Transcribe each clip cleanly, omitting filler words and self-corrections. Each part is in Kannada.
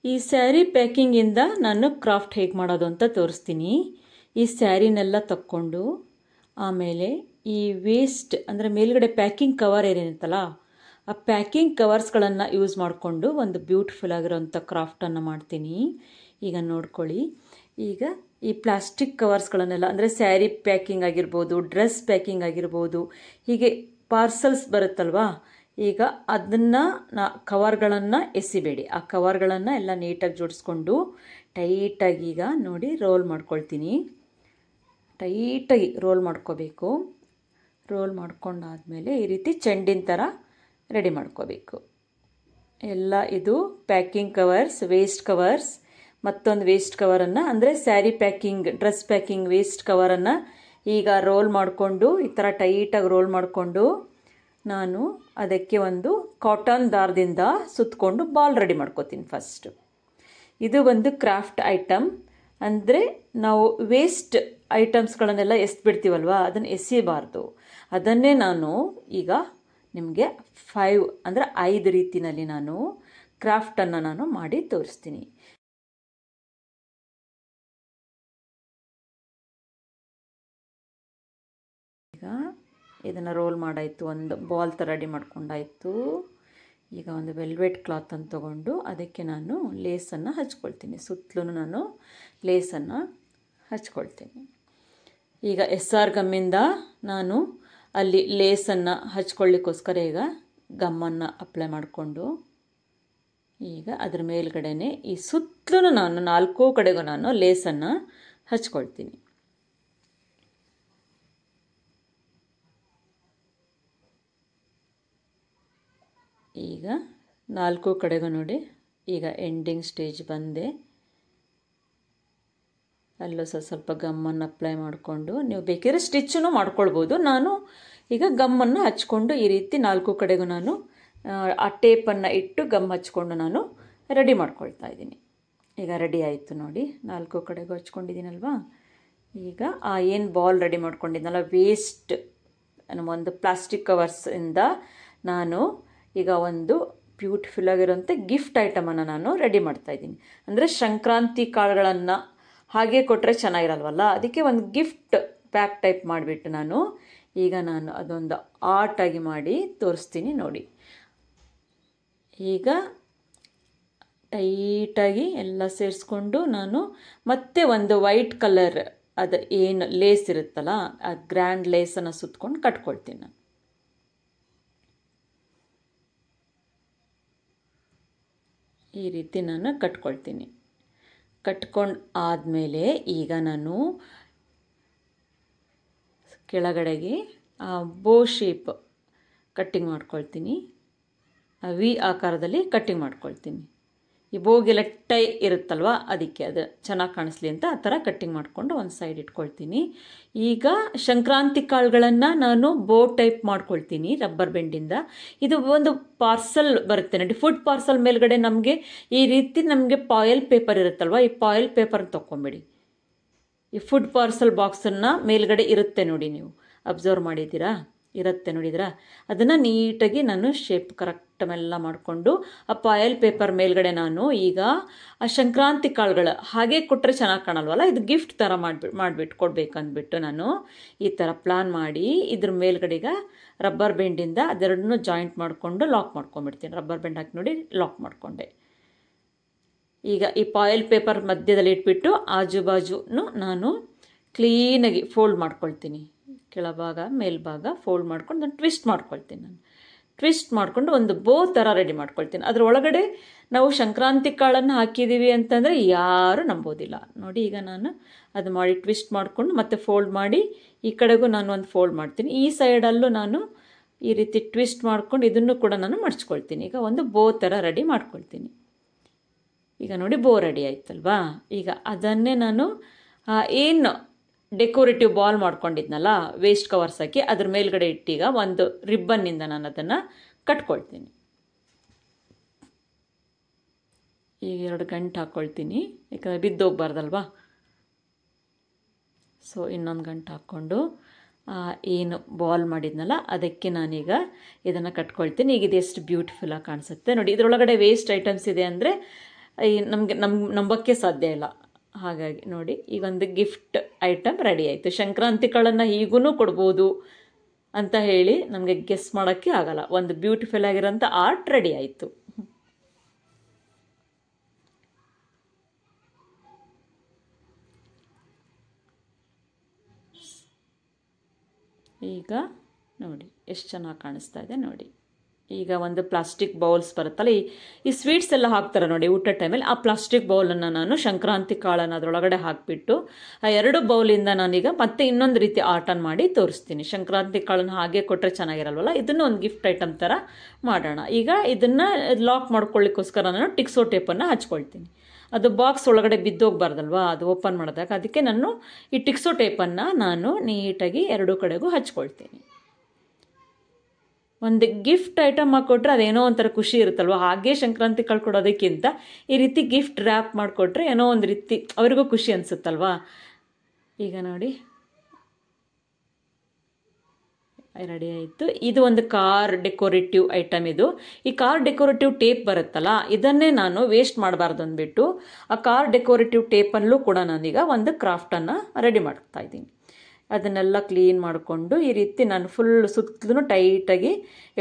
ಈ ಸ್ಯಾರಿ ಪ್ಯಾಕಿಂಗಿಂದ ನಾನು ಕ್ರಾಫ್ಟ್ ಹೇಗೆ ಮಾಡೋದು ಅಂತ ತೋರಿಸ್ತೀನಿ. ಈ ಸ್ಯಾರಿನೆಲ್ಲ ತಕ್ಕೊಂಡು ಆಮೇಲೆ ಈ ವೇಸ್ಟ್ ಅಂದರೆ ಮೇಲ್ಗಡೆ ಪ್ಯಾಕಿಂಗ್ ಕವರ್ ಏನಿರುತ್ತಲ್ಲ ಆ ಪ್ಯಾಕಿಂಗ್ ಕವರ್ಸ್ಗಳನ್ನು ಯೂಸ್ ಮಾಡಿಕೊಂಡು ಒಂದು ಬ್ಯೂಟಿಫುಲ್ ಆಗಿರೋಂಥ ಕ್ರಾಫ್ಟನ್ನು ಮಾಡ್ತೀನಿ. ಈಗ ನೋಡ್ಕೊಳ್ಳಿ, ಈಗ ಈ ಪ್ಲಾಸ್ಟಿಕ್ ಕವರ್ಸ್ಗಳನ್ನೆಲ್ಲ ಅಂದರೆ ಸ್ಯಾರಿ ಪ್ಯಾಕಿಂಗ್ ಆಗಿರ್ಬೋದು, ಡ್ರೆಸ್ ಪ್ಯಾಕಿಂಗ್ ಆಗಿರ್ಬೋದು, ಹೀಗೆ ಪಾರ್ಸಲ್ಸ್ ಬರುತ್ತಲ್ವಾ, ಈಗ ಅದನ್ನು ಕವರ್ಗಳನ್ನು ಎಸಿಬೇಡಿ. ಆ ಕವರ್ಗಳನ್ನು ಎಲ್ಲ ನೀಟಾಗಿ ಜೋಡಿಸ್ಕೊಂಡು ಟೈಟಾಗಿ ಈಗ ನೋಡಿ ರೋಲ್ ಮಾಡ್ಕೊಳ್ತೀನಿ. ಟೈಟಾಗಿ ರೋಲ್ ಮಾಡ್ಕೋಬೇಕು. ರೋಲ್ ಮಾಡ್ಕೊಂಡಾದಮೇಲೆ ಈ ರೀತಿ ಚೆಂಡಿನ ಥರ ರೆಡಿ ಮಾಡ್ಕೋಬೇಕು. ಎಲ್ಲ ಇದು ಪ್ಯಾಕಿಂಗ್ ಕವರ್ಸ್, ವೇಸ್ಟ್ ಕವರ್ಸ್, ಮತ್ತೊಂದು ವೇಸ್ಟ್ ಕವರನ್ನು ಅಂದರೆ sari packing, dress packing waste ಕವರನ್ನು ಈಗ ರೋಲ್ ಮಾಡಿಕೊಂಡು ಈ ಥರ ಟೈಟಾಗಿ ರೋಲ್ ಮಾಡಿಕೊಂಡು ನಾನು ಅದಕ್ಕೆ ಒಂದು ಕಾಟನ್ ದಾರದಿಂದ ಸುತ್ತಕೊಂಡು ಬಾಲ್ ರೆಡಿ ಮಾಡ್ಕೋತೀನಿ ಫಸ್ಟು. ಇದು ಒಂದು ಕ್ರಾಫ್ಟ್ ಐಟಮ್. ಅಂದರೆ ನಾವು ವೇಸ್ಟ್ ಐಟಮ್ಸ್ಗಳನ್ನೆಲ್ಲ ಎಸ್ಬಿಡ್ತೀವಲ್ವ, ಅದನ್ನು ಎಸಿಬಾರ್ದು. ಅದನ್ನೇ ನಾನು ಈಗ ನಿಮಗೆ 5 ರೀತಿಯಲ್ಲಿ ನಾನು ಕ್ರಾಫ್ಟನ್ನು ನಾನು ಮಾಡಿ ತೋರಿಸ್ತೀನಿ. ಈಗ ಇದನ್ನು ರೋಲ್ ಮಾಡಾಯಿತು, ಒಂದು ಬಾಲ್ ಥರ ರೆಡಿ ಮಾಡ್ಕೊಂಡಾಯಿತು. ಈಗ ಒಂದು ವೆಲ್ವೆಟ್ ಕ್ಲಾತನ್ನು ತೊಗೊಂಡು ಅದಕ್ಕೆ ನಾನು ಲೇಸನ್ನು ಹಚ್ಕೊಳ್ತೀನಿ. ಸುತ್ತಲೂ ನಾನು ಲೇಸನ್ನು ಹಚ್ಕೊಳ್ತೀನಿ. ಈಗ SR ಗಮ್ಮಿಂದ ನಾನು ಅಲ್ಲಿ ಲೇಸನ್ನು ಹಚ್ಕೊಳ್ಳಿಕ್ಕೋಸ್ಕರ ಈಗ ಗಮ್ಮನ್ನು ಅಪ್ಲೈ ಮಾಡಿಕೊಂಡು ಈಗ ಅದ್ರ ಮೇಲ್ಗಡೆನೆ ಈ ಸುತ್ತಲೂ ನಾನು 4 ಕಡೆಗೂ ನಾನು ಲೇಸನ್ನು ಹಚ್ಕೊಳ್ತೀನಿ. ಈಗ 4 ಕಡೆಗೂ ನೋಡಿ, ಈಗ ಎಂಡಿಂಗ್ ಸ್ಟೇಜ್ ಬಂದೆ. ಅಲ್ಲೂ ಸ್ವಲ್ಪ ಗಮ್ಮನ್ನು ಅಪ್ಲೈ ಮಾಡಿಕೊಂಡು ನೀವು ಬೇಕಿದ್ರೆ ಸ್ಟಿಚ್ಚನ್ನು ಮಾಡ್ಕೊಳ್ಬೋದು. ನಾನು ಈಗ ಗಮ್ಮನ್ನು ಹಚ್ಕೊಂಡು ಈ ರೀತಿ 4 ಕಡೆಗೂ ನಾನು ಆ ಟೇಪನ್ನು ಇಟ್ಟು ಗಮ್ ಹಚ್ಕೊಂಡು ನಾನು ರೆಡಿ ಮಾಡ್ಕೊಳ್ತಾ ಇದ್ದೀನಿ. ಈಗ ರೆಡಿ ಆಯಿತು ನೋಡಿ, 4 ಕಡೆಗೂ ಹಚ್ಕೊಂಡಿದ್ದೀನಲ್ವಾ. ಈಗ ಆ ಏನು ಬಾಲ್ ರೆಡಿ ಮಾಡ್ಕೊಂಡಿದ್ದೀನಲ್ಲ ವೇಸ್ಟ್ ಒಂದು ಪ್ಲಾಸ್ಟಿಕ್ ಕವರ್ಸಿಂದ ನಾನು ಈಗ ಒಂದು ಬ್ಯೂಟಿಫುಲ್ ಆಗಿರೋಂಥ ಗಿಫ್ಟ್ ಐಟಮನ್ನು ನಾನು ರೆಡಿ ಮಾಡ್ತಾಯಿದ್ದೀನಿ. ಅಂದರೆ ಸಂಕ್ರಾಂತಿ ಕಾಳುಗಳನ್ನು ಹಾಗೆ ಕೊಟ್ಟರೆ ಚೆನ್ನಾಗಿರಲ್ವಲ್ಲ, ಅದಕ್ಕೆ ಒಂದು ಗಿಫ್ಟ್ ಪ್ಯಾಕ್ ಟೈಪ್ ಮಾಡಿಬಿಟ್ಟು ನಾನು ಅದೊಂದು ಆರ್ಟಾಗಿ ಮಾಡಿ ತೋರಿಸ್ತೀನಿ ನೋಡಿ. ಈಗ ಟೈಟಾಗಿ ಎಲ್ಲ ಸೇರಿಸ್ಕೊಂಡು ನಾನು ಮತ್ತೆ ಒಂದು ವೈಟ್ ಕಲರ್ ಅದು ಏನು ಲೇಸ್ ಇರುತ್ತಲ್ಲ ಆ ಗ್ರ್ಯಾಂಡ್ ಲೇಸನ್ನು ಸುತ್ಕೊಂಡು ಕಟ್ಕೊಳ್ತೀನಿ ನಾನು. ಈ ರೀತಿ ನಾನು ಕಟ್ಕೊಳ್ತೀನಿ. ಕಟ್ಕೊಂಡು ಆದಮೇಲೆ ಈಗ ನಾನು ಕೆಳಗಡೆಗೆ ಬೋ ಶೇಪ್ ಕಟ್ಟಿಂಗ್ ಮಾಡ್ಕೊಳ್ತೀನಿ. ವಿ ಆಕಾರದಲ್ಲಿ ಕಟ್ಟಿಂಗ್ ಮಾಡ್ಕೊಳ್ತೀನಿ. ಈ ಬೋಗೆಲ್ಲ ಟೈ ಇರುತ್ತಲ್ವ, ಅದಕ್ಕೆ ಅದು ಚೆನ್ನಾಗಿ ಕಾಣಿಸ್ಲಿ ಅಂತ ಆ ಥರ ಕಟ್ಟಿಂಗ್ ಮಾಡಿಕೊಂಡು ಒಂದು ಸೈಡ್ ಇಟ್ಕೊಳ್ತೀನಿ. ಈಗ ಸಂಕ್ರಾಂತಿ ಕಾಳುಗಳನ್ನು ನಾನು ಬೋ ಟೈಪ್ ಮಾಡ್ಕೊಳ್ತೀನಿ ರಬ್ಬರ್ ಬೆಂಡಿಂದ. ಇದು ಒಂದು ಪಾರ್ಸಲ್ ಬರುತ್ತೆ ನೋಡಿ, ಫುಡ್ ಪಾರ್ಸಲ್ ಮೇಲ್ಗಡೆ ನಮಗೆ ಈ ರೀತಿ ನಮಗೆ ಪಾಯಿಲ್ ಪೇಪರ್ ಇರುತ್ತಲ್ವ, ಈ ಪಾಯಿಲ್ ಪೇಪರ್ನ ತೊಗೊಂಬಿಡಿ. ಈ ಫುಡ್ ಪಾರ್ಸಲ್ ಬಾಕ್ಸನ್ನು ಮೇಲ್ಗಡೆ ಇರುತ್ತೆ ನೋಡಿ, ನೀವು ಅಬ್ಸರ್ವ್ ಮಾಡಿದ್ದೀರಾ, ಇರುತ್ತೆ ನೋಡಿದ್ರಾ. ಅದನ್ನು ನೀಟಾಗಿ ನಾನು ಶೇಪ್ ಕರೆಕ್ಟ್ ಎಲ್ಲ ಮಾಡಿಕೊಂಡು ಆ ಪಾಯಲ್ ಪೇಪರ್ ಮೇಲ್ಗಡೆ ನಾನು ಈಗ ಆ ಸಂಕ್ರಾಂತಿ ಕಾಳುಗಳು ಹಾಗೆ ಕೊಟ್ಟರೆ ಚೆನ್ನಾಗಿ ಕಾಣಲ್ವಲ್ಲ, ಇದು ಗಿಫ್ಟ್ ಥರ ಮಾಡಿಬಿಟ್ಟು ಕೊಡಬೇಕಂದ್ಬಿಟ್ಟು ನಾನು ಈ ಥರ ಪ್ಲಾನ್ ಮಾಡಿ ಇದ್ರ ಮೇಲ್ಗಡೆಗೆ ರಬ್ಬರ್ ಬೆಂಡಿಂದ ಅದೆರಡನ್ನೂ ಜಾಯಿಂಟ್ ಮಾಡಿಕೊಂಡು ಲಾಕ್ ಮಾಡ್ಕೊಂಡ್ಬಿಡ್ತೀನಿ. ರಬ್ಬರ್ ಬೆಂಡ್ ಹಾಕಿ ನೋಡಿ ಲಾಕ್ ಮಾಡಿಕೊಂಡೆ. ಈಗ ಈ ಪಾಯಲ್ ಪೇಪರ್ ಮಧ್ಯದಲ್ಲಿ ಇಟ್ಬಿಟ್ಟು ಆಜು ಬಾಜುನು ನಾನು ಕ್ಲೀನಾಗಿ ಫೋಲ್ಡ್ ಮಾಡ್ಕೊಳ್ತೀನಿ. ಕೆಳಭಾಗ ಮೇಲ್ಭಾಗ ಫೋಲ್ಡ್ ಮಾಡ್ಕೊಂಡು ನಾನು ಟ್ವಿಸ್ಟ್ ಮಾಡ್ಕೊಳ್ತೀನಿ. ನಾನು ಟ್ವಿಸ್ಟ್ ಮಾಡಿಕೊಂಡು ಒಂದು ಬೋ ಥರ ರೆಡಿ ಮಾಡ್ಕೊಳ್ತೀನಿ. ಅದ್ರ ಒಳಗಡೆ ನಾವು ಸಂಕ್ರಾಂತಿ ಕಾಳನ್ನು ಹಾಕಿದ್ದೀವಿ ಅಂತಂದರೆ ಯಾರೂ ನಂಬೋದಿಲ್ಲ ನೋಡಿ. ಈಗ ನಾನು ಅದು ಮಾಡಿ ಟ್ವಿಸ್ಟ್ ಮಾಡಿಕೊಂಡು ಮತ್ತೆ ಫೋಲ್ಡ್ ಮಾಡಿ ಈ ಕಡೆಗೂ ನಾನು ಒಂದು ಫೋಲ್ಡ್ ಮಾಡ್ತೀನಿ. ಈ ಸೈಡಲ್ಲೂ ನಾನು ಈ ರೀತಿ ಟ್ವಿಸ್ಟ್ ಮಾಡ್ಕೊಂಡು ಇದನ್ನು ಕೂಡ ನಾನು ಮಡ್ಚ್ಕೊಳ್ತೀನಿ. ಈಗ ಒಂದು ಬೋ ಥರ ರೆಡಿ ಮಾಡ್ಕೊಳ್ತೀನಿ. ಈಗ ನೋಡಿ ಬೋ ರೆಡಿ ಆಯ್ತಲ್ವಾ. ಈಗ ಅದನ್ನೇ ನಾನು ಏನು ಡೆಕೋರೇಟಿವ್ ಬಾಲ್ ಮಾಡ್ಕೊಂಡಿದ್ನಲ್ಲ ವೇಸ್ಟ್ ಕವರ್ಸ್ ಹಾಕಿ ಅದ್ರ ಮೇಲ್ಗಡೆ ಇಟ್ಟೀಗ ಒಂದು ರಿಬ್ಬನ್ನಿಂದ ನಾನು ಅದನ್ನು ಕಟ್ಕೊಳ್ತೀನಿ. ಈಗ 2 ಗಂಟೆ ಹಾಕ್ಕೊಳ್ತೀನಿ, ಯಾಕಂದರೆ ಬಿದ್ದೋಗ್ಬಾರ್ದಲ್ವಾ. ಸೊ ಇನ್ನೊಂದು ಗಂಟೆ ಹಾಕ್ಕೊಂಡು ಏನು ಬಾಲ್ ಮಾಡಿದ್ನಲ್ಲ ಅದಕ್ಕೆ ನಾನೀಗ ಇದನ್ನು ಕಟ್ಕೊಳ್ತೀನಿ. ಈಗ ಇದು ಎಷ್ಟು ಬ್ಯೂಟಿಫುಲ್ಲಾಗಿ ಕಾಣಿಸುತ್ತೆ ನೋಡಿ. ಇದರೊಳಗಡೆ ವೇಸ್ಟ್ ಐಟಮ್ಸ್ ಇದೆ ಅಂದರೆ ನಮಗೆ ನಂಬಕ್ಕೆ ಸಾಧ್ಯ ಇಲ್ಲ. ಹಾಗಾಗಿ ನೋಡಿ, ಈಗೊಂದು ಗಿಫ್ಟ್ ಐಟಮ್ ರೆಡಿ ಆಯಿತು. ಸಂಕ್ರಾಂತಿಗಳನ್ನು ಹೀಗೂ ಕೊಡ್ಬೋದು ಅಂತ ಹೇಳಿ ನಮಗೆ ಗೆಸ್ ಮಾಡೋಕ್ಕೆ ಆಗಲ್ಲ. ಒಂದು ಬ್ಯೂಟಿಫುಲ್ ಆಗಿರೋಂಥ ಆರ್ಟ್ ರೆಡಿ ಆಯಿತು. ಈಗ ನೋಡಿ ಎಷ್ಟು ಚೆನ್ನಾಗಿ ಕಾಣಿಸ್ತಾ ಇದೆ ನೋಡಿ. ಈಗ ಒಂದು ಪ್ಲಾಸ್ಟಿಕ್ ಬೌಲ್ಸ್ ಬರುತ್ತಲ್ಲ, ಈ ಸ್ವೀಟ್ಸ್ ಎಲ್ಲ ಹಾಕ್ತಾರೆ ನೋಡಿ ಊಟ ಟೈಮಲ್ಲಿ, ಆ ಪ್ಲಾಸ್ಟಿಕ್ ಬೌಲನ್ನು ನಾನು ಸಂಕ್ರಾಂತಿ ಕಾಳನ್ನು ಅದರೊಳಗಡೆ ಹಾಕಿಬಿಟ್ಟು ಆ 2 ಬೌಲಿಂದ ನಾನೀಗ ಮತ್ತೆ ಇನ್ನೊಂದು ರೀತಿ ಆರ್ಟನ್ನು ಮಾಡಿ ತೋರಿಸ್ತೀನಿ. ಸಂಕ್ರಾಂತಿ ಕಾಳನ್ನು ಹಾಗೆ ಕೊಟ್ಟರೆ ಚೆನ್ನಾಗಿರಲ್ವಲ್ಲ, ಇದನ್ನು ಒಂದು ಗಿಫ್ಟ್ ಐಟಮ್ ಥರ ಮಾಡೋಣ. ಈಗ ಇದನ್ನು ಲಾಕ್ ಮಾಡ್ಕೊಳ್ಳಿಕ್ಕೋಸ್ಕರ ನಾನು ಟಿಕ್ಸೋ ಟೇಪನ್ನು ಹಚ್ಕೊಳ್ತೀನಿ. ಅದು ಬಾಕ್ಸ್ ಒಳಗಡೆ ಬಿದ್ದೋಗ್ಬಾರ್ದಲ್ವಾ, ಅದು ಓಪನ್ ಮಾಡಿದಾಗ. ಅದಕ್ಕೆ ನಾನು ಈ ಟಿಕ್ಸೋ ಟೇಪನ್ನು ನಾನು ನೀಟಾಗಿ 2 ಕಡೆಗೂ ಹಚ್ಕೊಳ್ತೀನಿ. ಒಂದು ಗಿಫ್ಟ್ ಐಟಮ್ ಹಾಕ್ಕೊಟ್ರೆ ಅದೇನೋ ಒಂಥರ ಖುಷಿ ಇರುತ್ತಲ್ವ, ಹಾಗೆ ಸಂಕ್ರಾಂತಿ ಕಳ್ಕೊಡೋದಕ್ಕಿಂತ ಈ ರೀತಿ ಗಿಫ್ಟ್ ರ್ಯಾಪ್ ಮಾಡಿಕೊಟ್ರೆ ಏನೋ ಒಂದು ರೀತಿ ಅವರಿಗೂ ಖುಷಿ ಅನಿಸುತ್ತಲ್ವಾ. ಈಗ ನೋಡಿ ರೆಡಿ ಆಯಿತು. ಇದು ಒಂದು ಕಾರ್ ಡೆಕೋರೇಟಿವ್ ಐಟಮ್. ಈ ಕಾರ್ ಡೆಕೋರೇಟಿವ್ ಟೇಪ್ ಬರುತ್ತಲ್ಲ, ಇದನ್ನೇ ನಾನು ವೇಸ್ಟ್ ಮಾಡಬಾರ್ದು ಅಂದ್ಬಿಟ್ಟು ಆ ಕಾರ್ ಡೆಕೋರೇಟಿವ್ ಟೇಪಲ್ಲೂ ಕೂಡ ನಾನೀಗ ಒಂದು ಕ್ರಾಫ್ಟನ್ನು ರೆಡಿ ಮಾಡ್ತಾ ಇದ್ದೀನಿ. ಅದನ್ನೆಲ್ಲ ಕ್ಲೀನ್ ಮಾಡಿಕೊಂಡು ಈ ರೀತಿ ನಾನು ಫುಲ್ ಸುತ್ತಲೂ ಟೈಟಾಗಿ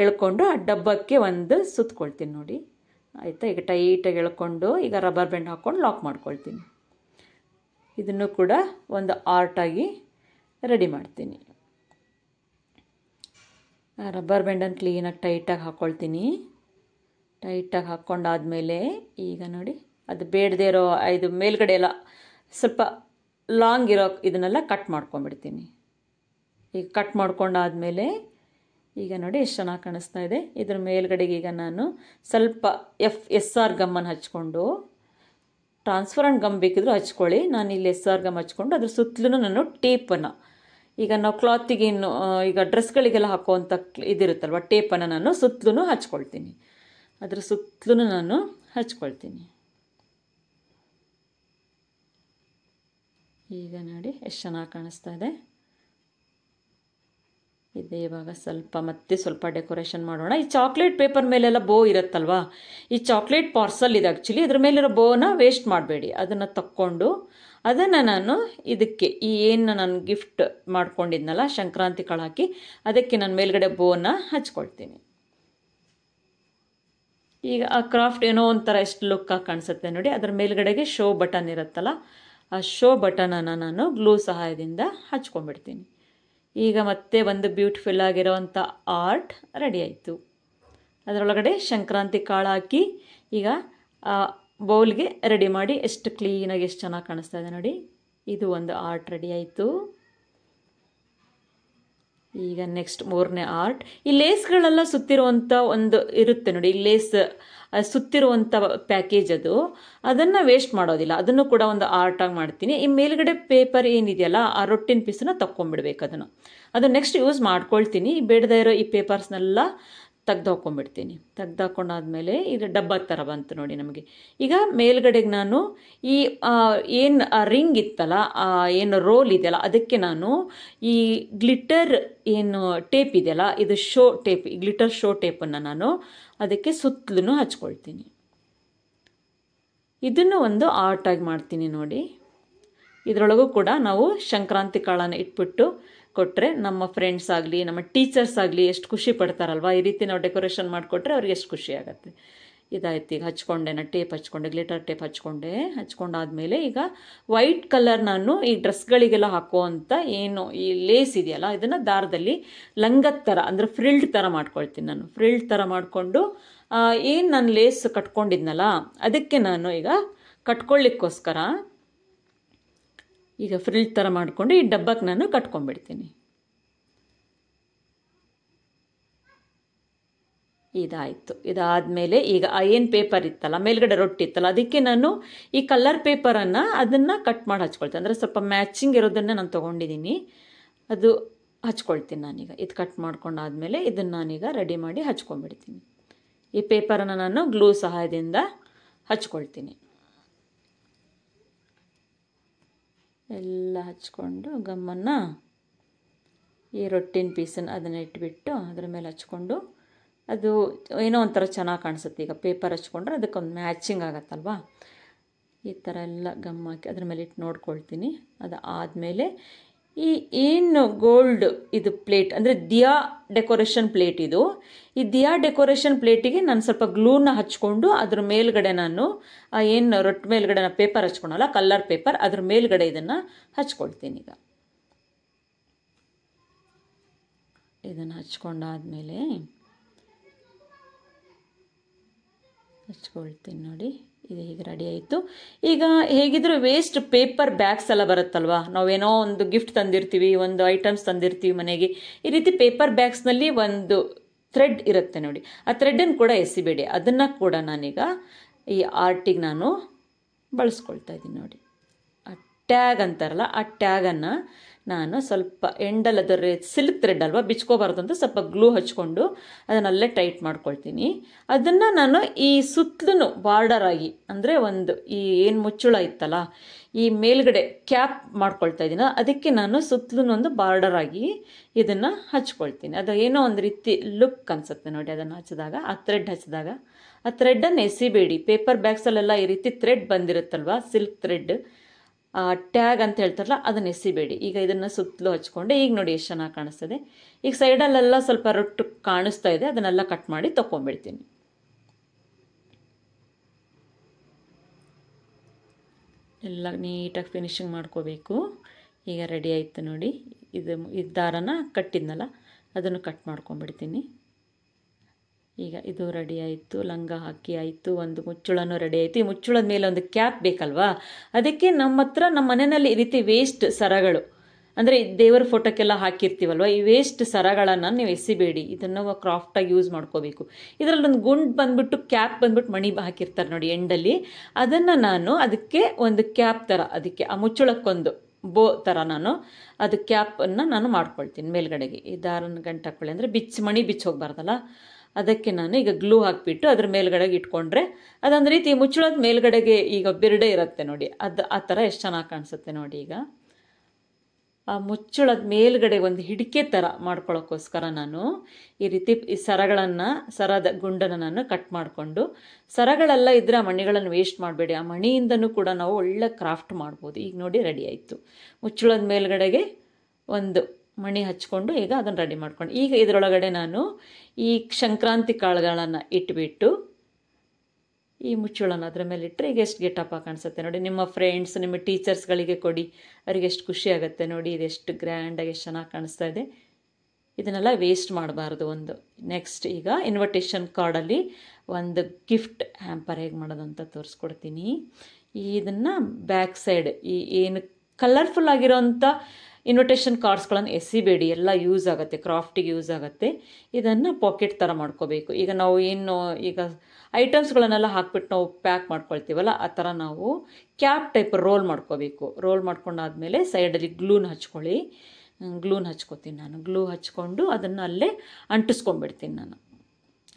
ಎಳ್ಕೊಂಡು ಆ ಡಬ್ಬಕ್ಕೆ ಒಂದು ಸುತ್ಕೊಳ್ತೀನಿ ನೋಡಿ. ಆಯಿತಾ, ಈಗ ಟೈಟಾಗಿ ಎಳ್ಕೊಂಡು ಈಗ ರಬ್ಬರ್ ಬ್ಯಾಂಡ್ ಹಾಕ್ಕೊಂಡು ಲಾಕ್ ಮಾಡ್ಕೊಳ್ತೀನಿ. ಇದನ್ನು ಕೂಡ ಒಂದು ಆರ್ಟಾಗಿ ರೆಡಿ ಮಾಡ್ತೀನಿ. ರಬ್ಬರ್ ಬ್ಯಾಂಡನ್ನು ಕ್ಲೀನಾಗಿ ಟೈಟಾಗಿ ಹಾಕ್ಕೊಳ್ತೀನಿ. ಟೈಟಾಗಿ ಹಾಕ್ಕೊಂಡಾದಮೇಲೆ ಈಗ ನೋಡಿ, ಅದು ಬೇಡದೇ ಇರೋ ಇದು ಮೇಲ್ಗಡೆ ಎಲ್ಲ ಸ್ವಲ್ಪ ಲಾಂಗ್ ಇರೋ ಇದನ್ನೆಲ್ಲ ಕಟ್ ಮಾಡ್ಕೊಂಡ್ಬಿಡ್ತೀನಿ. ಈಗ ಕಟ್ ಮಾಡ್ಕೊಂಡಾದಮೇಲೆ ಈಗ ನೋಡಿ ಎಷ್ಟು ಚೆನ್ನಾಗಿ ಕಾಣಿಸ್ತಾ ಇದೆ. ಇದ್ರ ಮೇಲ್ಗಡೆಗೆ ಈಗ ನಾನು ಸ್ವಲ್ಪ SR ಗಮ್ಮನ್ನು ಹಚ್ಕೊಂಡು, ಟ್ರಾನ್ಸ್ಪರೆಂಟ್ ಗಮ್ ಬೇಕಿದ್ರೂ ಹಚ್ಕೊಳ್ಳಿ, ನಾನು ಇಲ್ಲಿ SR ಗಮ್ ಹಚ್ಕೊಂಡು ಅದ್ರ ಸುತ್ತಲೂ ನಾನು ಟೇಪನ್ನು, ಈಗ ನಾವು ಕ್ಲಾತಿಗೆ ಇನ್ನು ಈಗ ಡ್ರೆಸ್ಗಳಿಗೆಲ್ಲ ಹಾಕುವಂಥ ಇದಿರುತ್ತಲ್ವ, ಟೇಪನ್ನು ನಾನು ಸುತ್ತಲೂ ಹಚ್ಕೊಳ್ತೀನಿ. ಅದ್ರ ಸುತ್ತಲೂ ನಾನು ಹಚ್ಕೊಳ್ತೀನಿ. ಈಗ ನೋಡಿ ಎಷ್ಟು ಚೆನ್ನಾಗಿ ಕಾಣಿಸ್ತಾ ಇದೆ. ಇದೆ ಇವಾಗ ಸ್ವಲ್ಪ ಡೆಕೋರೇಷನ್ ಮಾಡೋಣ. ಈ ಚಾಕ್ಲೇಟ್ ಪೇಪರ್ ಮೇಲೆಲ್ಲ ಬೋ ಇರುತ್ತಲ್ವಾ, ಈ ಚಾಕ್ಲೇಟ್ ಪಾರ್ಸಲ್ ಇದೆ ಆ್ಯಕ್ಚುಲಿ, ಇದ್ರ ಮೇಲಿರೋ ಬೋನ ವೇಸ್ಟ್ ಮಾಡಬೇಡಿ. ಅದನ್ನು ತಕ್ಕೊಂಡು ಅದನ್ನು ನಾನು ಇದಕ್ಕೆ ಏನು ನಾನು ಗಿಫ್ಟ್ ಮಾಡ್ಕೊಂಡಿದ್ನಲ್ಲ ಸಂಕ್ರಾಂತಿ ಕಾಳು ಹಾಕಿ, ಅದಕ್ಕೆ ನಾನು ಮೇಲ್ಗಡೆ ಬೋನ ಹಚ್ಕೊಳ್ತೀನಿ. ಈಗ ಆ ಕ್ರಾಫ್ಟ್ ಏನೋ ಒಂಥರ ಎಷ್ಟು ಲುಕ್ಕಾಗಿ ಕಾಣಿಸುತ್ತೆ ನೋಡಿ. ಅದರ ಮೇಲ್ಗಡೆಗೆ ಶೋ ಬಟನ್ ಇರುತ್ತಲ್ಲ, ಆ ಶೋ ಬಟನನ್ನು ನಾನು ಗ್ಲೂ ಸಹಾಯದಿಂದ ಹಚ್ಕೊಂಡ್ಬಿಡ್ತೀನಿ. ಈಗ ಮತ್ತೆ ಒಂದು ಬ್ಯೂಟಿಫುಲ್ ಆಗಿರೋವಂಥ ಆರ್ಟ್ ರೆಡಿ ಆಯಿತು. ಅದರೊಳಗಡೆ ಸಂಕ್ರಾಂತಿ ಕಾಳು ಹಾಕಿ ಈಗ ಬೌಲ್ಗೆ ರೆಡಿ ಮಾಡಿ ಎಷ್ಟು ಕ್ಲೀನಾಗಿ ಎಷ್ಟು ಚೆನ್ನಾಗಿ ಕಾಣಿಸ್ತಾ ಇದೆ ನೋಡಿ. ಇದು ಒಂದು ಆರ್ಟ್ ರೆಡಿ ಆಯಿತು. ಈಗ ನೆಕ್ಸ್ಟ್ 3ನೇ ಆರ್ಟ್, ಈ ಲೇಸ್ಗಳೆಲ್ಲ ಸುತ್ತಿರುವಂಥ ಒಂದು ಇರುತ್ತೆ ನೋಡಿ, ಈ ಲೇಸ್ ಸುತ್ತಿರುವಂಥ ಪ್ಯಾಕೇಜ್ ಅದನ್ನು ವೇಸ್ಟ್ ಮಾಡೋದಿಲ್ಲ, ಅದನ್ನು ಕೂಡ ಒಂದು ಆರ್ಟಾಗಿ ಮಾಡ್ತೀನಿ. ಈ ಮೇಲ್ಗಡೆ ಪೇಪರ್ ಏನಿದೆಯಲ್ಲ, ಆ ರೊಟ್ಟಿನ ಪೀಸನ್ನು ತಕ್ಕೊಂಬಿಡ್ಬೇಕು. ಅದು ನೆಕ್ಸ್ಟ್ ಯೂಸ್ ಮಾಡ್ಕೊಳ್ತೀನಿ. ಬೇಡದೇ ಇರೋ ಈ ಪೇಪರ್ಸ್ನೆಲ್ಲ ತೆಗ್ದು ಹಾಕ್ಕೊಂಡ್ಬಿಡ್ತೀನಿ. ತೆಗ್ದು ಹಾಕ್ಕೊಂಡಾದ್ಮೇಲೆ ಇದು ಡಬ್ಬ ಥರ ಬಂತು ನೋಡಿ ನಮಗೆ. ಈಗ ಮೇಲ್ಗಡೆಗೆ ನಾನು ಈ ಏನು ರಿಂಗ್ ಇತ್ತಲ್ಲ, ಏನು ರೋಲ್ ಇದೆಯಲ್ಲ, ಅದಕ್ಕೆ ನಾನು ಈ ಗ್ಲಿಟರ್ ಏನು ಟೇಪ್ ಇದೆಯಲ್ಲ, ಇದು ಶೋ ಟೇಪ್, ಗ್ಲಿಟರ್ ಶೋ ಟೇಪನ್ನು ನಾನು ಅದಕ್ಕೆ ಸುತ್ತಲೂ ಹಚ್ಕೊಳ್ತೀನಿ. ಇದನ್ನು ಒಂದು ಆರ್ಟಾಗಿ ಮಾಡ್ತೀನಿ ನೋಡಿ. ಇದರೊಳಗೂ ಕೂಡ ನಾವು ಸಂಕ್ರಾಂತಿ ಕಾಳನ್ನು ಇಟ್ಬಿಟ್ಟು ಕೊಟ್ಟರೆ ನಮ್ಮ ಫ್ರೆಂಡ್ಸ್ ಆಗಲಿ ನಮ್ಮ ಟೀಚರ್ಸ್ ಆಗಲಿ ಎಷ್ಟು ಖುಷಿ ಪಡ್ತಾರಲ್ವ. ಈ ರೀತಿ ನಾವು ಡೆಕೋರೇಷನ್ ಮಾಡಿಕೊಟ್ರೆ ಅವ್ರಿಗೆ ಎಷ್ಟು ಖುಷಿ ಆಗುತ್ತೆ. ಇದಾಯ್ತು. ಈಗ ಹಚ್ಕೊಂಡೆ, ನಾನು ಟೇಪ್ ಹಚ್ಕೊಂಡೆ, ಗ್ಲಿಟರ್ ಟೇಪ್ ಹಚ್ಕೊಂಡಾದ್ಮೇಲೆ ಈಗ ವೈಟ್ ಕಲರ್ ನಾನು ಈ ಡ್ರೆಸ್ಗಳಿಗೆಲ್ಲ ಹಾಕುವಂಥ ಏನು ಈ ಲೇಸ್ ಇದೆಯಲ್ಲ, ಇದನ್ನು ದಾರದಲ್ಲಿ ಲಂಗದ ಥರ ಅಂದರೆ ಫ್ರಿಲ್ಡ್ ಥರ ಮಾಡ್ಕೊಳ್ತೀನಿ. ನಾನು ಫ್ರಿಲ್ಡ್ ಥರ ಮಾಡಿಕೊಂಡು ಏನು ನಾನು ಲೇಸ್ ಕಟ್ಕೊಂಡಿದ್ನಲ್ಲ ಅದಕ್ಕೆ ನಾನು ಈಗ ಕಟ್ಕೊಳ್ಳಿಕ್ಕೋಸ್ಕರ ಈಗ ಫ್ರಿಲ್ ಥರ ಮಾಡಿಕೊಂಡು ಈ ಡಬ್ಬಕ್ಕೆ ನಾನು ಕಟ್ಕೊಂಡ್ಬಿಡ್ತೀನಿ. ಇದಾಯಿತು. ಇದಾದಮೇಲೆ ಈಗ ಏನು ಪೇಪರ್ ಇತ್ತಲ್ಲ, ಮೇಲ್ಗಡೆ ರೊಟ್ಟಿ ಇತ್ತಲ್ಲ, ಅದಕ್ಕೆ ನಾನು ಈ ಕಲರ್ ಪೇಪರನ್ನು ಅದನ್ನು ಕಟ್ ಮಾಡಿ ಹಚ್ಕೊಳ್ತೀನಿ. ಅಂದರೆ ಸ್ವಲ್ಪ ಮ್ಯಾಚಿಂಗ್ ಇರೋದನ್ನು ನಾನು ತೊಗೊಂಡಿದ್ದೀನಿ, ಅದು ಹಚ್ಕೊಳ್ತೀನಿ ನಾನೀಗ. ಇದು ಕಟ್ ಮಾಡ್ಕೊಂಡಾದ್ಮೇಲೆ ಇದನ್ನು ನಾನೀಗ ರೆಡಿ ಮಾಡಿ ಹಚ್ಕೊಂಡ್ಬಿಡ್ತೀನಿ. ಈ ಪೇಪರನ್ನು ನಾನು ಗ್ಲೂ ಸಹಾಯದಿಂದ ಹಚ್ಕೊಳ್ತೀನಿ. ಎಲ್ಲ ಹಚ್ಕೊಂಡು ಗಮ್ಮನ್ನು ಈ ರೊಟ್ಟಿನ ಪೀಸನ್ನು ಅದನ್ನು ಇಟ್ಬಿಟ್ಟು ಅದರ ಮೇಲೆ ಹಚ್ಕೊಂಡು ಅದು ಏನೋ ಒಂಥರ ಚೆನ್ನಾಗಿ ಕಾಣಿಸುತ್ತೆ. ಈಗ ಪೇಪರ್ ಹಚ್ಕೊಂಡ್ರೆ ಅದಕ್ಕೊಂದು ಮ್ಯಾಚಿಂಗ್ ಆಗತ್ತಲ್ವಾ. ಈ ಥರ ಎಲ್ಲ ಗಮ್ ಹಾಕಿ ಅದ್ರ ಮೇಲೆ ಇಟ್ಟು ನೋಡ್ಕೊಳ್ತೀನಿ. ಅದು ಆದಮೇಲೆ ಈ ಏನು ಗೋಲ್ಡ್ ಇದು ಪ್ಲೇಟ್ ಅಂದರೆ ದಿಯಾ ಡೆಕೋರೇಷನ್ ಪ್ಲೇಟ್ ಇದು. ಈ ದಿಯಾ ಡೆಕೋರೇಷನ್ ಪ್ಲೇಟಿಗೆ ನಾನು ಸ್ವಲ್ಪ ಗ್ಲೂನ ಹಚ್ಕೊಂಡು ಅದ್ರ ಮೇಲ್ಗಡೆ ನಾನು ಏನು ರೊಟ್ಟಿ ಮೇಲ್ಗಡೆ ನಾನು ಪೇಪರ್ ಹಚ್ಕೊಳಲ್ಲ, ಕಲರ್ ಪೇಪರ್, ಅದ್ರ ಮೇಲ್ಗಡೆ ಇದನ್ನು ಹಚ್ಕೊಳ್ತೀನಿ. ಈಗ ಇದನ್ನು ಹಚ್ಕೊಂಡಾದ್ಮೇಲೆ ಹಚ್ಕೊಳ್ತೀನಿ ನೋಡಿ. ಇದು ಹೀಗೆ ರೆಡಿ ಆಯಿತು. ಈಗ ಹೇಗಿದ್ರು ವೇಸ್ಟ್ ಪೇಪರ್ ಬ್ಯಾಗ್ಸ್ ಎಲ್ಲ ಬರುತ್ತಲ್ವ, ನಾವೇನೋ ಒಂದು ಗಿಫ್ಟ್ ತಂದಿರ್ತೀವಿ, ಒಂದು ಐಟಮ್ಸ್ ತಂದಿರ್ತೀವಿ ಮನೆಗೆ, ಈ ರೀತಿ ಪೇಪರ್ ಬ್ಯಾಗ್ಸ್ನಲ್ಲಿ ಒಂದು ಥ್ರೆಡ್ ಇರುತ್ತೆ ನೋಡಿ, ಆ ಥ್ರೆಡನ್ನು ಕೂಡ ಎಸಿಬೇಡಿ. ಅದನ್ನು ಕೂಡ ನಾನೀಗ ಈ ಆರ್ಟಿಗೆ ನಾನು ಬಳಸ್ಕೊಳ್ತಾ ಇದ್ದೀನಿ ನೋಡಿ. ಆ ಟ್ಯಾಗ್ ಅಂತಾರಲ್ಲ, ಆ ಟ್ಯಾಗನ್ನು ನಾನು ಸ್ವಲ್ಪ ಎಂಡಲ್ ಅದರ ಸಿಲ್ಕ್ ಥ್ರೆಡ್ ಅಲ್ವಾ, ಬಿಚ್ಕೋಬಾರ್ದು ಅಂತ ಸ್ವಲ್ಪ ಗ್ಲೂ ಹಚ್ಕೊಂಡು ಅದನ್ನಲ್ಲೇ ಟೈಟ್ ಮಾಡ್ಕೊಳ್ತೀನಿ. ಅದನ್ನು ನಾನು ಈ ಸುತ್ತಲೂ ಬಾರ್ಡರ್ ಆಗಿ, ಅಂದರೆ ಒಂದು ಈ ಏನು ಮುಚ್ಚುಳ ಇತ್ತಲ್ಲ, ಈ ಮೇಲ್ಗಡೆ ಕ್ಯಾಪ್ ಮಾಡ್ಕೊಳ್ತಾ ಇದ್ದೀನ, ಅದಕ್ಕೆ ನಾನು ಸುತ್ತಲೂ ಒಂದು ಬಾರ್ಡರ್ ಆಗಿ ಇದನ್ನು ಹಚ್ಕೊಳ್ತೀನಿ. ಅದು ಏನೋ ಒಂದು ರೀತಿ ಲುಕ್ ಅನಿಸುತ್ತೆ ನೋಡಿ ಅದನ್ನು ಹಚ್ಚಿದಾಗ, ಆ ಥ್ರೆಡ್ ಹಚ್ಚಿದಾಗ. ಆ ಥ್ರೆಡ್ಡನ್ನು ಎಸಿಬೇಡಿ. ಪೇಪರ್ ಬ್ಯಾಗ್ಸಲ್ಲೆಲ್ಲ ಈ ರೀತಿ ಥ್ರೆಡ್ ಬಂದಿರುತ್ತಲ್ವ, ಸಿಲ್ಕ್ ಥ್ರೆಡ್, ಟ್ಯಾಗ್ ಅಂತ ಹೇಳ್ತಾರಲ್ಲ, ಅದನ್ನು ಎಸಿಬೇಡಿ. ಈಗ ಇದನ್ನು ಸುತ್ತಲೂ ಹಚ್ಕೊಂಡೆ. ಈಗ ನೋಡಿ ಎಷ್ಟು ಚೆನ್ನಾಗಿ ಕಾಣಿಸ್ತದೆ. ಈಗ ಸೈಡಲ್ಲೆಲ್ಲ ಸ್ವಲ್ಪ ರೊಟ್ಟು ಕಾಣಿಸ್ತಾ ಇದೆ, ಅದನ್ನೆಲ್ಲ ಕಟ್ ಮಾಡಿ ತೊಗೊಂಡ್ಬಿಡ್ತೀನಿ. ಎಲ್ಲ ನೀಟಾಗಿ ಫಿನಿಶಿಂಗ್ ಮಾಡ್ಕೋಬೇಕು. ಈಗ ರೆಡಿ ಆಯಿತು ನೋಡಿ. ಇದು ದಾರನ ಕಟ್ಟಿದ್ನಲ್ಲ ಅದನ್ನು ಕಟ್ ಮಾಡ್ಕೊಂಡ್ಬಿಡ್ತೀನಿ. ಈಗ ಇದು ರೆಡಿ ಆಯಿತು, ಲಂಗ ಹಾಕಿ ಆಯಿತು, ಒಂದು ಮುಚ್ಚುಳನೂ ರೆಡಿ ಆಯಿತು. ಈ ಮುಚ್ಚುಳದ ಮೇಲೆ ಒಂದು ಕ್ಯಾಪ್ ಬೇಕಲ್ವಾ, ಅದಕ್ಕೆ ನಮ್ಮ ಮನೆಯಲ್ಲಿ ಈ ರೀತಿ ವೇಸ್ಟ್ ಸರಗಳು, ಅಂದರೆ ದೇವರ ಫೋಟೋಕ್ಕೆಲ್ಲ ಹಾಕಿರ್ತೀವಲ್ವ, ಈ ವೇಸ್ಟ್ ಸರಗಳನ್ನು ನೀವು ಎಸಿಬೇಡಿ. ಇದನ್ನು ಕ್ರಾಫ್ಟಾಗಿ ಯೂಸ್ ಮಾಡ್ಕೋಬೇಕು. ಇದರಲ್ಲೊಂದು ಗುಂಡು ಬಂದುಬಿಟ್ಟು ಕ್ಯಾಪ್ ಬಂದುಬಿಟ್ಟು ಮಣಿ ಹಾಕಿರ್ತಾರೆ ನೋಡಿ ಎಂಡಲ್ಲಿ, ಅದನ್ನು ನಾನು ಅದಕ್ಕೆ ಒಂದು ಕ್ಯಾಪ್ ಥರ, ಅದಕ್ಕೆ ಆ ಮುಚ್ಚುಳಕ್ಕೊಂದು ಬೋ ಥರ ನಾನು ಅದು ಕ್ಯಾಪನ್ನು ನಾನು ಮಾಡ್ಕೊಳ್ತೀನಿ ಮೇಲ್ಗಡೆಗೆ. ಈ ದಾರನ ಗಂಟು ಹಾಕ್ಕೊಳ್ಳಿ, ಅಂದರೆ ಮಣಿ ಬಿಚ್ಚಿ ಹೋಗ್ಬಾರ್ದಲ್ಲ, ಅದಕ್ಕೆ ನಾನು ಈಗ ಗ್ಲೂ ಹಾಕಿಬಿಟ್ಟು ಅದ್ರ ಮೇಲ್ಗಡೆಗೆ ಇಟ್ಕೊಂಡ್ರೆ ಅದೊಂದು ರೀತಿ ಮುಚ್ಚಳದ ಮೇಲ್ಗಡೆಗೆ ಈಗ ಬಿರುಡೆ ಇರುತ್ತೆ ನೋಡಿ, ಅದು ಆ ಥರ ಎಷ್ಟು ಚೆನ್ನಾಗಿ ಕಾಣಿಸುತ್ತೆ ನೋಡಿ. ಈಗ ಆ ಮುಚ್ಚಳದ ಮೇಲ್ಗಡೆ ಒಂದು ಹಿಡಿಕೆ ಥರ ಮಾಡ್ಕೊಳ್ಳೋಕ್ಕೋಸ್ಕರ ನಾನು ಈ ರೀತಿ ಈ ಸರದ ಗುಂಡನ್ನು ನಾನು ಕಟ್ ಮಾಡಿಕೊಂಡು, ಸರಗಳೆಲ್ಲ ಇದ್ದರೆ ಆ ಮಣಿಗಳನ್ನು ವೇಸ್ಟ್ ಮಾಡಬೇಡಿ, ಆ ಮಣಿಯಿಂದನೂ ಕೂಡ ನಾವು ಒಳ್ಳೆ ಕ್ರಾಫ್ಟ್ ಮಾಡ್ಬೋದು. ಈಗ ನೋಡಿ ರೆಡಿ ಆಯಿತು. ಮುಚ್ಚಳದ ಮೇಲ್ಗಡೆಗೆ ಒಂದು ಮಣಿ ಹಚ್ಕೊಂಡು ಈಗ ಅದನ್ನು ರೆಡಿ ಮಾಡ್ಕೊಂಡು, ಈಗ ಇದರೊಳಗಡೆ ನಾನು ಈ ಸಂಕ್ರಾಂತಿ ಕಾಳುಗಳನ್ನು ಇಟ್ಬಿಟ್ಟು ಈ ಮುಚ್ಚಳನ ಅದರ ಮೇಲೆ ಇಟ್ಟರೆ ಈಗ ಎಷ್ಟು ಗೆಟಪ್ಪ ಕಾಣಿಸುತ್ತೆ ನೋಡಿ. ನಿಮ್ಮ ಫ್ರೆಂಡ್ಸ್, ನಿಮ್ಮ ಟೀಚರ್ಸ್ಗಳಿಗೆ ಕೊಡಿ, ಅವ್ರಿಗೆ ಎಷ್ಟು ಖುಷಿ ಆಗುತ್ತೆ ನೋಡಿ. ಇದೆಷ್ಟು ಗ್ರ್ಯಾಂಡಾಗಿ ಎಷ್ಟು ಚೆನ್ನಾಗಿ ಕಾಣಿಸ್ತಾ ಇದೆ. ಇದನ್ನೆಲ್ಲ ವೇಸ್ಟ್ ಮಾಡಬಾರ್ದು. ಒಂದು ನೆಕ್ಸ್ಟ್ ಈಗ ಇನ್ವಿಟೇಷನ್ ಕಾರ್ಡಲ್ಲಿ ಒಂದು ಗಿಫ್ಟ್ ಹ್ಯಾಂಪರ್ ಹೇಗೆ ಮಾಡೋದು ಅಂತ ತೋರಿಸ್ಕೊಡ್ತೀನಿ. ಇದನ್ನು ಬ್ಯಾಕ್ ಸೈಡ್ ಈ ಏನು ಕಲರ್ಫುಲ್ ಆಗಿರೋಂಥ ಇನ್ವಿಟೇಷನ್ ಕಾರ್ಡ್ಸ್ಗಳನ್ನು ಎಸಿಬೇಡಿ, ಎಲ್ಲ ಯೂಸ್ ಆಗುತ್ತೆ, ಕ್ರಾಫ್ಟಿಗೆ ಯೂಸ್ ಆಗುತ್ತೆ. ಇದನ್ನು ಪಾಕೆಟ್ ಥರ ಮಾಡ್ಕೋಬೇಕು. ಈಗ ನಾವು ಏನು ಈಗ ಐಟಮ್ಸ್ಗಳನ್ನೆಲ್ಲ ಹಾಕ್ಬಿಟ್ಟು ನಾವು ಪ್ಯಾಕ್ ಮಾಡ್ಕೊಳ್ತೀವಲ್ಲ, ಆ ಥರ ನಾವು ಕ್ಯಾಪ್ ಟೈಪ್ ರೋಲ್ ಮಾಡ್ಕೋಬೇಕು. ರೋಲ್ ಮಾಡ್ಕೊಂಡಾದ್ಮೇಲೆ ಸೈಡಲ್ಲಿ ಗ್ಲೂನ ಹಚ್ಕೊಳ್ಳಿ. ಗ್ಲೂನ ಹಚ್ಕೋತೀನಿ ನಾನು. ಗ್ಲೂ ಹಚ್ಕೊಂಡು ಅದನ್ನು ಅಲ್ಲೇ ಅಂಟಿಸ್ಕೊಂಡ್ಬಿಡ್ತೀನಿ ನಾನು,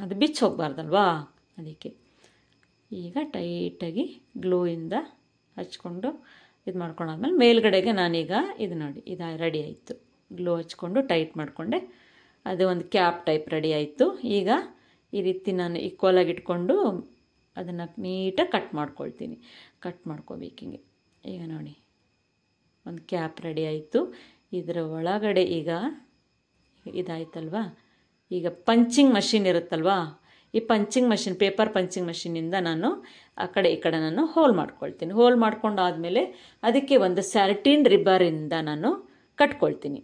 ಅದು ಬಿಚ್ಚಿ ಹೋಗ್ಬಾರ್ದಲ್ವಾ, ಅದಕ್ಕೆ. ಈಗ ಟೈಟಾಗಿ ಗ್ಲೂಯಿಂದ ಹಚ್ಕೊಂಡು ಇದು ಮಾಡ್ಕೊಂಡಾದ್ಮೇಲೆ ಮೇಲ್ಗಡೆಗೆ ನಾನೀಗ ಇದು ನೋಡಿ, ಇದು ರೆಡಿ ಆಯಿತು. ಗ್ಲೂ ಹಚ್ಕೊಂಡು ಟೈಟ್ ಮಾಡಿಕೊಂಡೆ, ಅದು ಒಂದು ಕ್ಯಾಪ್ ಟೈಪ್ ರೆಡಿ ಆಯಿತು. ಈಗ ಈ ರೀತಿ ನಾನು ಈಕ್ವಲಾಗಿ ಇಟ್ಕೊಂಡು ಅದನ್ನು ನೀಟಾಗಿ ಕಟ್ ಮಾಡ್ಕೊಳ್ತೀನಿ. ಕಟ್ ಮಾಡ್ಕೋಬೇಕು ಹಿಂಗೆ. ಈಗ ನೋಡಿ ಒಂದು ಕ್ಯಾಪ್ ರೆಡಿ ಆಯಿತು. ಇದರ ಒಳಗಡೆ ಈಗ ಇದಾಯ್ತಲ್ವಾ, ಈಗ ಪಂಚಿಂಗ್ ಮಷಿನ್ ಇರುತ್ತಲ್ವಾ, ಈ ಪಂಚಿಂಗ್ ಮಷಿನ್, ಪೇಪರ್ ಪಂಚಿಂಗ್ ಮಷಿನಿಂದ ನಾನು ಆ ಕಡೆ ಈ ಕಡೆ ನಾನು ಹೋಲ್ ಮಾಡ್ಕೊಳ್ತೀನಿ. ಹೋಲ್ ಮಾಡ್ಕೊಂಡಾದಮೇಲೆ ಅದಕ್ಕೆ ಒಂದು ಸ್ಯಾಟಿನ್ ರಿಬ್ಬರಿಂದ ನಾನು ಕಟ್ಕೊಳ್ತೀನಿ.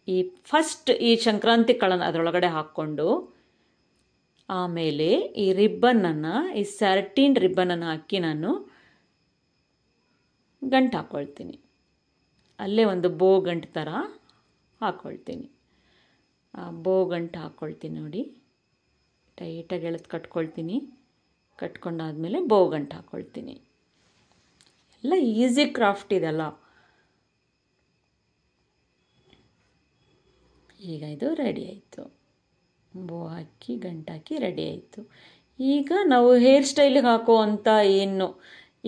ಈ ಫಸ್ಟ್ ಈ ಸಂಕ್ರಾಂತಿ ಕಾಳನ್ನು ಅದರೊಳಗಡೆ ಹಾಕ್ಕೊಂಡು ಆಮೇಲೆ ಈ ರಿಬ್ಬನನ್ನು, ಈ ಸ್ಯಾಟಿನ್ ರಿಬ್ಬನನ್ನು ಹಾಕಿ ನಾನು ಗಂಟು ಹಾಕ್ಕೊಳ್ತೀನಿ. ಅಲ್ಲೇ ಒಂದು ಬೋ ಗಂಟು ಥರ ಹಾಕ್ಕೊಳ್ತೀನಿ. ಆ ಬೋ ಗಂಟು ಹಾಕ್ಕೊಳ್ತೀನಿ ನೋಡಿ, ಟೈಟಾಗಿ ಎಳೆದು ಕಟ್ಕೊಳ್ತೀನಿ. ಕಟ್ಕೊಂಡಾದ್ಮೇಲೆ ಬೋ ಗಂಟು ಹಾಕ್ಕೊಳ್ತೀನಿ. ಎಲ್ಲ ಈಸಿ ಕ್ರಾಫ್ಟ್ ಇದೆಲ್ಲ. ಈಗ ಇದು ರೆಡಿ ಆಯಿತು. ಬೋ ಹಾಕಿ ಗಂಟು ಹಾಕಿ ರೆಡಿ ಆಯಿತು. ಈಗ ನಾವು ಹೇರ್ ಸ್ಟೈಲಿಗೆ ಹಾಕುವಂಥ ಏನು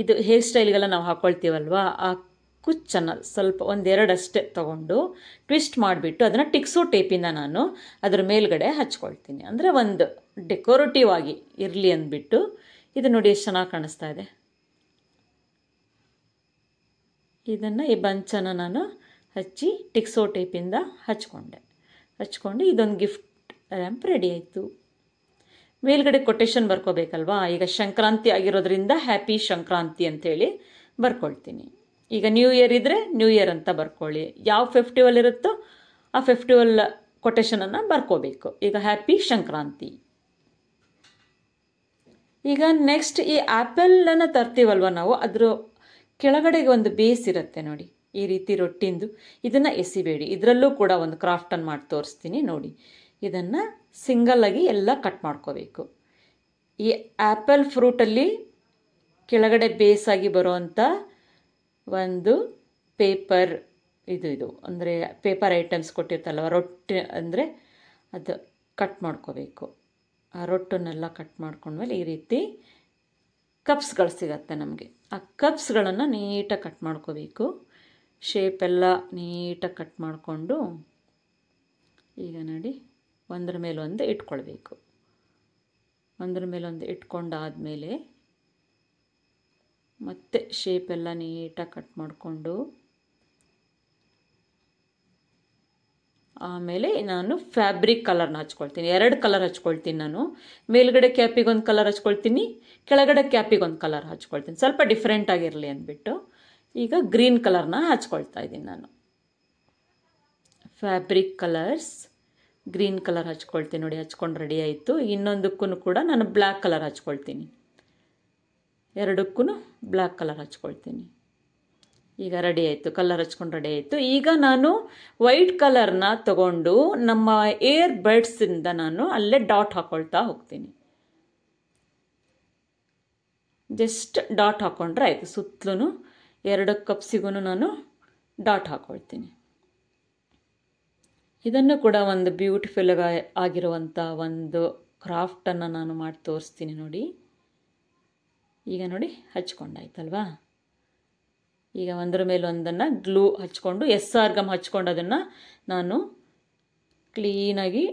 ಇದು ಹೇರ್ ಸ್ಟೈಲಿಗೆಲ್ಲ ನಾವು ಹಾಕ್ಕೊಳ್ತೀವಲ್ವ, ಆ ಕುಚ್ಚನ್ನು ಸ್ವಲ್ಪ ಒಂದೆರಡು ಅಷ್ಟೇ ತೊಗೊಂಡು ಟ್ವಿಸ್ಟ್ ಮಾಡಿಬಿಟ್ಟು ಅದನ್ನು ಟಿಕ್ಸೋ ಟೇಪಿಂದ ನಾನು ಅದ್ರ ಮೇಲ್ಗಡೆ ಹಚ್ಕೊಳ್ತೀನಿ. ಅಂದರೆ ಒಂದು ಡೆಕೋರೇಟಿವ್ ಆಗಿ ಇರಲಿ ಅಂದ್ಬಿಟ್ಟು ಇದು ನೋಡಿ ಎಷ್ಟು ಚೆನ್ನಾಗಿ ಕಾಣಿಸ್ತಾ ಇದೆ. ಇದನ್ನು ಈ ಬಂಚನ್ನು ನಾನು ಹಚ್ಚಿ ಟಿಕ್ಸೋ ಟೇಪಿಂದ ಹಚ್ಕೊಂಡು ಇದೊಂದು ಗಿಫ್ಟ್ ರ್ಯಾಂಪ್ ರೆಡಿ ಆಯಿತು. ಮೇಲ್ಗಡೆ ಕೊಟೇಶನ್ ಬರ್ಕೋಬೇಕಲ್ವಾ. ಈಗ ಸಂಕ್ರಾಂತಿ ಆಗಿರೋದ್ರಿಂದ ಹ್ಯಾಪಿ ಸಂಕ್ರಾಂತಿ ಅಂಥೇಳಿ ಬರ್ಕೊಳ್ತೀನಿ. ಈಗ ನ್ಯೂ ಇಯರ್ ಇದ್ದರೆ ನ್ಯೂ ಇಯರ್ ಅಂತ ಬರ್ಕೊಳ್ಳಿ. ಯಾವ ಫೆಸ್ಟಿವಲ್ ಇರುತ್ತೋ ಆ ಫೆಸ್ಟಿವಲ್ ಕೊಟೇಶನನ್ನು ಬರ್ಕೋಬೇಕು. ಈಗ ಹ್ಯಾಪಿ ಸಂಕ್ರಾಂತಿ. ಈಗ ನೆಕ್ಸ್ಟ್ ಈ ಆ್ಯಪಲನ್ನು ತರ್ತೀವಲ್ವ ನಾವು, ಅದ್ರ ಕೆಳಗಡೆಗೆ ಒಂದು ಬೇಸ್ ಇರುತ್ತೆ ನೋಡಿ, ಈ ರೀತಿ ರೊಟ್ಟಿಂದು. ಇದನ್ನು ಎಸಿಬೇಡಿ, ಇದರಲ್ಲೂ ಕೂಡ ಒಂದು ಕ್ರಾಫ್ಟನ್ನು ಮಾಡಿ ತೋರಿಸ್ತೀನಿ ನೋಡಿ. ಇದನ್ನು ಸಿಂಗಲ್ಲಾಗಿ ಎಲ್ಲ ಕಟ್ ಮಾಡ್ಕೋಬೇಕು. ಈ ಆ್ಯಪಲ್ ಫ್ರೂಟಲ್ಲಿ ಕೆಳಗಡೆ ಬೇಸಾಗಿ ಬರೋವಂಥ ಒಂದು ಪೇಪರ್ ಇದು ಅಂದರೆ ಪೇಪರ್ ಐಟಮ್ಸ್ ಕೊಟ್ಟಿರ್ತಲ್ವ, ರೊಟ್ಟಿ ಅಂದರೆ ಅದು ಕಟ್ ಮಾಡ್ಕೋಬೇಕು. ಆ ರೊಟ್ಟನ್ನೆಲ್ಲ ಕಟ್ ಮಾಡ್ಕೊಂಡ್ಮೇಲೆ ಈ ರೀತಿ ಕಪ್ಸ್ಗಳು ಸಿಗತ್ತೆ ನಮಗೆ. ಆ ಕಪ್ಸ್ಗಳನ್ನು ನೀಟಾಗಿ ಕಟ್ ಮಾಡ್ಕೋಬೇಕು. ಶೇಪೆಲ್ಲ ನೀಟಾಗಿ ಕಟ್ ಮಾಡಿಕೊಂಡು ಈಗ ನೋಡಿ ಒಂದ್ರ ಮೇಲೊಂದು ಇಟ್ಕೊಳ್ಬೇಕು. ಒಂದ್ರ ಮೇಲೊಂದು ಇಟ್ಕೊಂಡಾದಮೇಲೆ ಮತ್ತೆ ಶೇಪೆಲ್ಲ ನೀಟಾಗಿ ಕಟ್ ಮಾಡಿಕೊಂಡು ಆಮೇಲೆ ನಾನು ಫ್ಯಾಬ್ರಿಕ್ ಕಲರ್ನ ಹಚ್ಕೊಳ್ತೀನಿ. 2 ಕಲರ್ ಹಚ್ಕೊಳ್ತೀನಿ ನಾನು. ಮೇಲ್ಗಡೆ ಕ್ಯಾಪಿಗೊಂದು ಕಲರ್ ಹಚ್ಕೊಳ್ತೀನಿ, ಕೆಳಗಡೆ ಕ್ಯಾಪಿಗೊಂದು ಕಲರ್ ಹಚ್ಕೊಳ್ತೀನಿ, ಸ್ವಲ್ಪ ಡಿಫ್ರೆಂಟ್ ಆಗಿರಲಿ ಅಂದ್ಬಿಟ್ಟು. ಈಗ ಗ್ರೀನ್ ಕಲರ್ನ ಹಚ್ಕೊಳ್ತಾ ಇದ್ದೀನಿ ನಾನು. ಫ್ಯಾಬ್ರಿಕ್ ಕಲರ್ಸ್ ಗ್ರೀನ್ ಕಲರ್ ಹಚ್ಕೊಳ್ತೀನಿ ನೋಡಿ. ಹಚ್ಕೊಂಡು ರೆಡಿ ಆಯಿತು. ಇನ್ನೊಂದಕ್ಕೂ ಕೂಡ ನಾನು ಬ್ಲ್ಯಾಕ್ ಕಲರ್ ಹಚ್ಕೊಳ್ತೀನಿ. 2ಕ್ಕೂ ಬ್ಲ್ಯಾಕ್ ಕಲರ್ ಹಚ್ಕೊಳ್ತೀನಿ. ಈಗ ರೆಡಿ ಆಯಿತು, ಕಲರ್ ಹಚ್ಕೊಂಡು ರೆಡಿ ಆಯಿತು. ಈಗ ನಾನು ವೈಟ್ ಕಲರ್ನ ತಗೊಂಡು ನಮ್ಮ ಏರ್ ಬಡ್ಸಿಂದ ನಾನು ಅಲ್ಲೇ ಡಾಟ್ ಹಾಕ್ಕೊಳ್ತಾ ಹೋಗ್ತೀನಿ. ಜಸ್ಟ್ ಡಾಟ್ ಹಾಕ್ಕೊಂಡ್ರೆ ಆಯಿತು. ಸುತ್ತಲೂ 2 ಕಪ್ಸಿಗೂ ನಾನು ಡಾಟ್ ಹಾಕ್ಕೊಳ್ತೀನಿ. ಇದನ್ನು ಕೂಡ ಒಂದು ಬ್ಯೂಟಿಫುಲ್ ಆಗಿರುವಂಥ ಒಂದು ಕ್ರಾಫ್ಟನ್ನು ನಾನು ಮಾಡಿ ತೋರಿಸ್ತೀನಿ ನೋಡಿ. ಈಗ ನೋಡಿ ಹಚ್ಕೊಂಡಾಯ್ತಲ್ವಾ. ಈಗ ಒಂದರ ಮೇಲೆ ಒಂದನ್ನು ಗ್ಲೂ ಹಚ್ಕೊಂಡು SR ಗಮ್ ಹಚ್ಕೊಂಡು ಅದನ್ನು ನಾನು ಕ್ಲೀನಾಗಿ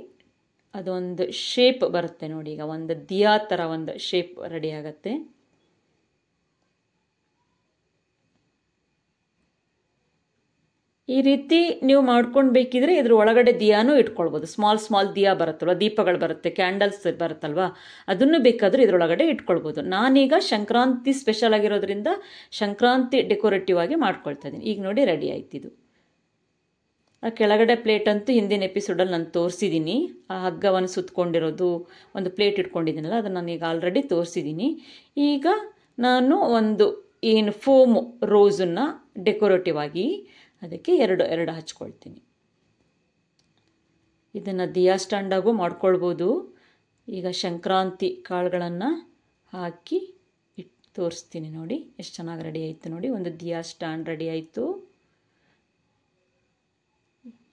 ಅದೊಂದು ಶೇಪ್ ಬರುತ್ತೆ ನೋಡಿ. ಈಗ ಒಂದು ದಿಯಾ ಥರ ಒಂದು ಶೇಪ್ ರೆಡಿ ಆಗುತ್ತೆ. ಈ ರೀತಿ ನೀವು ಮಾಡ್ಕೊಂಡು ಬೇಕಿದ್ರೆ ಇದ್ರ ಒಳಗಡೆ ದಿಯಾನೂ ಇಟ್ಕೊಳ್ಬೋದು. ಸ್ಮಾಲ್ ದಿಯಾ ಬರುತ್ತಲ್ವ, ದೀಪಗಳು ಬರುತ್ತೆ, ಕ್ಯಾಂಡಲ್ಸ್ ಬರುತ್ತಲ್ವ, ಅದನ್ನು ಬೇಕಾದರೂ ಇದರೊಳಗಡೆ ಇಟ್ಕೊಳ್ಬೋದು. ನಾನೀಗ ಸಂಕ್ರಾಂತಿ ಸ್ಪೆಷಲ್ ಆಗಿರೋದ್ರಿಂದ ಸಂಕ್ರಾಂತಿ ಡೆಕೋರೇಟಿವ್ ಆಗಿ ಮಾಡ್ಕೊಳ್ತಾ ಇದ್ದೀನಿ. ಈಗ ನೋಡಿ ರೆಡಿ ಆಯ್ತಿದು. ಆ ಕೆಳಗಡೆ ಪ್ಲೇಟ್ ಅಂತೂ ಹಿಂದಿನ ಎಪಿಸೋಡಲ್ಲಿ ನಾನು ತೋರಿಸಿದ್ದೀನಿ. ಆ ಹಗ್ಗವನ್ನು ಸುತ್ತಕೊಂಡಿರೋದು ಒಂದು ಪ್ಲೇಟ್ ಇಟ್ಕೊಂಡಿದ್ದೀನಲ್ಲ, ಅದನ್ನು ನಾನೀಗ ಆಲ್ರೆಡಿ ತೋರಿಸಿದ್ದೀನಿ. ಈಗ ನಾನು ಒಂದು ಏನು ಫೋಮ್ ರೋಸನ್ನು ಡೆಕೋರೇಟಿವ್ ಆಗಿ ಅದಕ್ಕೆ 2 ಹಚ್ಕೊಳ್ತೀನಿ. ಇದನ್ನು ದಿಯಾ ಸ್ಟ್ಯಾಂಡಾಗೂ ಮಾಡ್ಕೊಳ್ಬೋದು. ಈಗ ಸಂಕ್ರಾಂತಿ ಕಾಳುಗಳನ್ನು ಹಾಕಿ ತೋರಿಸ್ತೀನಿ ನೋಡಿ. ಎಷ್ಟು ಚೆನ್ನಾಗಿ ರೆಡಿ ಆಯಿತು ನೋಡಿ. ಒಂದು ದಿಯಾ ಸ್ಟ್ಯಾಂಡ್ ರೆಡಿ ಆಯಿತು.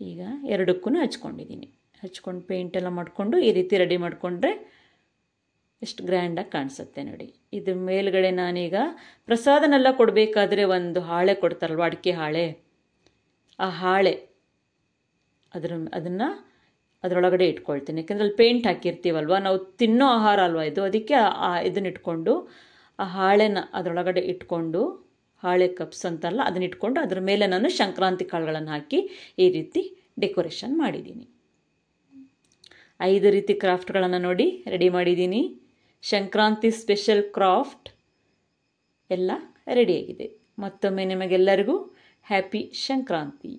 ಈಗ 2ಕ್ಕೂ ಹಚ್ಕೊಂಡಿದ್ದೀನಿ. ಹಚ್ಕೊಂಡು ಪೇಂಟೆಲ್ಲ ಮಾಡಿಕೊಂಡು ಈ ರೀತಿ ರೆಡಿ ಮಾಡಿಕೊಂಡ್ರೆ ಎಷ್ಟು ಗ್ರ್ಯಾಂಡಾಗಿ ಕಾಣಿಸುತ್ತೆ ನೋಡಿ. ಇದ್ರ ಮೇಲ್ಗಡೆ ನಾನೀಗ ಪ್ರಸಾದನೆಲ್ಲ ಕೊಡಬೇಕಾದ್ರೆ ಒಂದು ಹಾಳೆ ಕೊಡ್ತಾರಲ್ವ, ಅಡಿಕೆ ಹಾಳೆ, ಆ ಹಾಳೆ ಅದನ್ನು ಅದರೊಳಗಡೆ ಇಟ್ಕೊಳ್ತೀನಿ. ಯಾಕೆಂದರೆ ಅಲ್ಲಿ ಪೇಂಟ್ ಹಾಕಿರ್ತೀವಲ್ವ, ನಾವು ತಿನ್ನೋ ಆಹಾರ ಅಲ್ವ ಇದು, ಅದಕ್ಕೆ ಇದನ್ನ ಇಟ್ಕೊಂಡು ಆ ಹಾಳೆನ ಅದರೊಳಗಡೆ ಇಟ್ಕೊಂಡು, ಹಾಳೆ ಕಪ್ಸ್ ಅಂತಲ್ಲ, ಅದನ್ನ ಇಟ್ಕೊಂಡು ಅದ್ರ ಮೇಲೆ ನಾನು ಸಂಕ್ರಾಂತಿ ಕಾಳುಗಳನ್ನು ಹಾಕಿ ಈ ರೀತಿ ಡೆಕೋರೇಷನ್ ಮಾಡಿದ್ದೀನಿ. 5 ರೀತಿ ಕ್ರಾಫ್ಟ್ಗಳನ್ನು ನೋಡಿ ರೆಡಿ ಮಾಡಿದ್ದೀನಿ. ಸಂಕ್ರಾಂತಿ ಸ್ಪೆಷಲ್ ಕ್ರಾಫ್ಟ್ ಎಲ್ಲ ರೆಡಿಯಾಗಿದೆ. ಮತ್ತೊಮ್ಮೆ ನಿಮಗೆಲ್ಲರಿಗೂ ಹ್ಯಾಪಿ ಸಂಕ್ರಾಂತಿ.